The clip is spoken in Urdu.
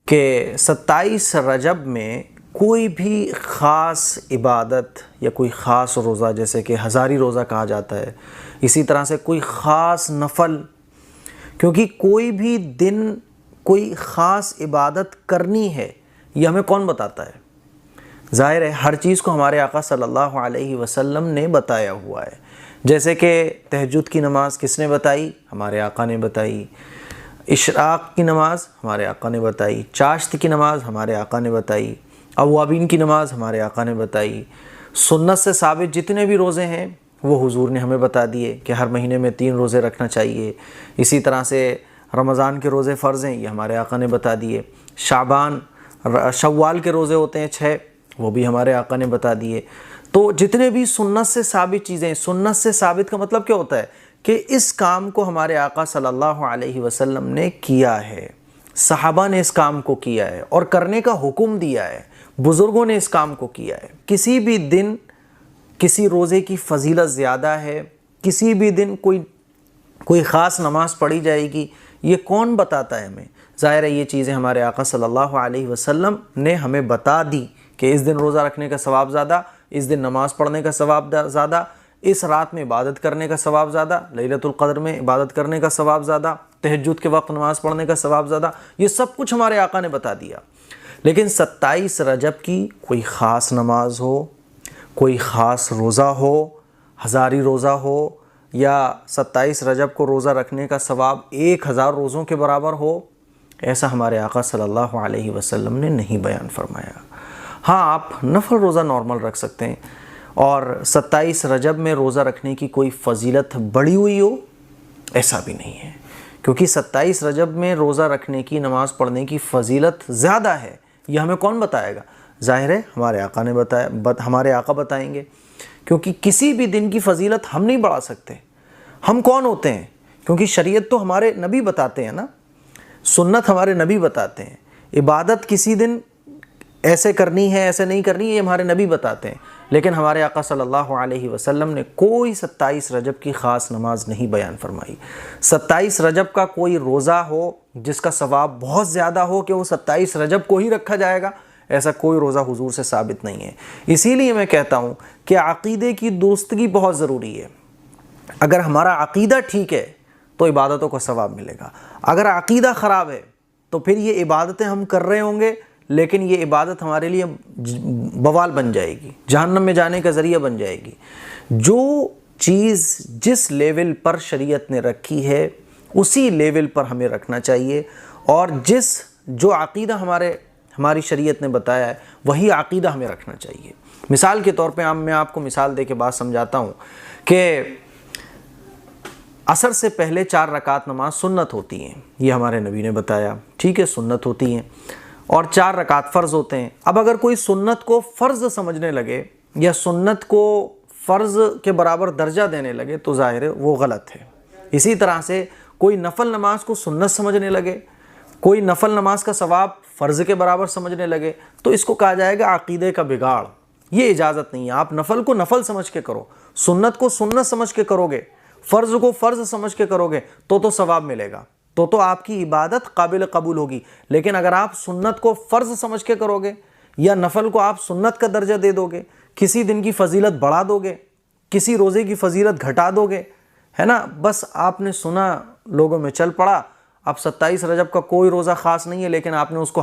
کہ 27 رجب میں کوئی بھی خاص عبادت یا کوئی خاص روزہ، جیسے کہ ہزاری روزہ کہا جاتا ہے، اسی طرح سے کوئی خاص نفل، کیونکہ کوئی بھی دن کوئی خاص عبادت کرنی ہے یہ ہمیں کون بتاتا ہے؟ ظاہر ہے ہر چیز کو ہمارے آقا صلی اللہ علیہ وسلم نے بتایا ہوا ہے۔ جیسے کہ تہجد کی نماز کس نے بتائی؟ ہمارے آقا نے بتائی۔ اشراق کی نماز ہمارے آقا نے بتائی۔ چاشت کی نماز ہمارے آقا نے بتائی۔ اوابین کی نماز ہمارے آقا نے بتائی۔ سنت سے ثابت جتنے بھی روزے ہیں وہ حضور نے ہمیں بتا دیے کہ ہر مہینے میں 3 روزے رکھنا چاہیے۔ اسی طرح سے رمضان کے روزے فرض ہیں، یہ ہمارے آقا نے بتا دیے۔ شوال کے روزے ہوتے ہیں 6، وہ بھی ہمارے آقا نے بتا دیے۔ تو جتنے بھی سنت سے ثابت چیزیں، سنت سے ثابت کا مطلب کیا ہوتا ہے؟ کہ اس کام کو ہمارے آقا صلی اللہ علیہ وسلم نے کیا ہے، صحابہ نے اس کام کو کیا ہے اور کرنے کا حکم دیا ہے، بزرگوں نے اس کام کو کیا ہے۔ کسی بھی دن کسی روزے کی فضیلت زیادہ ہے، کسی بھی دن کوئی خاص نماز پڑھی جائے گی، یہ کون بتاتا ہے ہمیں؟ ظاہر ہے یہ چیزیں ہمارے آقا صلی اللہ علیہ وسلم نے ہمیں بتا دی کہ اس دن روزہ رکھنے کا ثواب زیادہ، اس دن نماز پڑھنے کا ثواب زیادہ، اس رات میں عبادت کرنے کا ثواب زیادہ، لیلۃ القدر میں عبادت کرنے کا ثواب زیادہ، تہجد کے وقت نماز پڑھنے کا ثواب زیادہ، یہ سب کچھ ہمارے آقا نے بتا دیا۔ لیکن 27 رجب کی کوئی خاص نماز ہو، کوئی خاص روزہ ہو، ہزاری روزہ ہو، یا 27 رجب کو روزہ رکھنے کا ثواب 1000 روزوں کے برابر ہو، ایسا ہمارے آقا صلی اللہ علیہ وسلم نے نہیں بیان فرمایا۔ ہاں، آپ نفل روزہ نارمل رکھ سکتے ہیں، اور 27 رجب میں روزہ رکھنے کی کوئی فضیلت بڑھی ہوئی ہو، ایسا بھی نہیں ہے، کیونکہ 27 رجب میں روزہ رکھنے کی، نماز پڑھنے کی فضیلت زیادہ ہے۔ یہ ہمیں کون بتائے گا؟ ظاہر ہے ہمارے آقا نے بتایا، ہمارے آقا بتائیں گے، کیونکہ کسی بھی دن کی فضیلت ہم نہیں بڑھا سکتے۔ ہم کون ہوتے ہیں؟ کیونکہ شریعت تو ہمارے نبی بتاتے ہیں نا، سنت ہمارے نبی بتاتے ہیں، عبادت کسی دن ایسے کرنی ہے ایسے نہیں کرنی ہے یہ ہمارے نبی بتاتے ہیں، لیکن ہمارے آقا صلی اللہ علیہ وسلم نے کوئی 27 رجب کی خاص نماز نہیں بیان فرمائی۔ 27 رجب کا کوئی روزہ ہو جس کا ثواب بہت زیادہ ہو کہ وہ 27 رجب کو ہی رکھا جائے گا، ایسا کوئی روزہ حضور سے ثابت نہیں ہے۔ اسی لیے میں کہتا ہوں کہ عقیدے کی درستگی بہت ضروری ہے۔ اگر ہمارا عقیدہ ٹھیک ہے تو عبادتوں کا ثواب ملے گا، اگر عقیدہ خراب ہے تو پھر یہ عبادتیں ہم کر رہے ہوں گے لیکن یہ عبادت ہمارے لیے بوال بن جائے گی، جہنم میں جانے کا ذریعہ بن جائے گی۔ جو چیز جس لیول پر شریعت نے رکھی ہے اسی لیول پر ہمیں رکھنا چاہیے، اور جو عقیدہ ہماری شریعت نے بتایا ہے وہی عقیدہ ہمیں رکھنا چاہیے۔ مثال کے طور پہ میں آپ کو مثال دے کے بات سمجھاتا ہوں کہ عصر سے پہلے 4 رکعت نماز سنت ہوتی ہیں، یہ ہمارے نبی نے بتایا، ٹھیک ہے، سنت ہوتی ہیں، اور 4 رکعت فرض ہوتے ہیں۔ اب اگر کوئی سنت کو فرض سمجھنے لگے یا سنت کو فرض کے برابر درجہ دینے لگے تو ظاہر ہے وہ غلط ہے۔ اسی طرح سے کوئی نفل نماز کو سنت سمجھنے لگے، کوئی نفل نماز کا ثواب فرض کے برابر سمجھنے لگے تو اس کو کہا جائے گا عقیدے کا بگاڑ۔ یہ اجازت نہیں ہے، آپ نفل کو نفل سمجھ کے کرو، سنت کو سنت سمجھ کے کرو گے، فرض کو فرض سمجھ کے کرو گے تو ثواب ملے گا، تو آپ کی عبادت قابل قبول ہوگی۔ لیکن اگر آپ سنت کو فرض سمجھ کے کرو گے یا نفل کو آپ سنت کا درجہ دے دو گے، کسی دن کی فضیلت بڑھا دو گے، کسی روزے کی فضیلت گھٹا دو گے، ہے نا، بس آپ نے سنا، لوگوں میں چل پڑا، اب 27 رجب کا کوئی روزہ خاص نہیں ہے لیکن آپ نے اس کو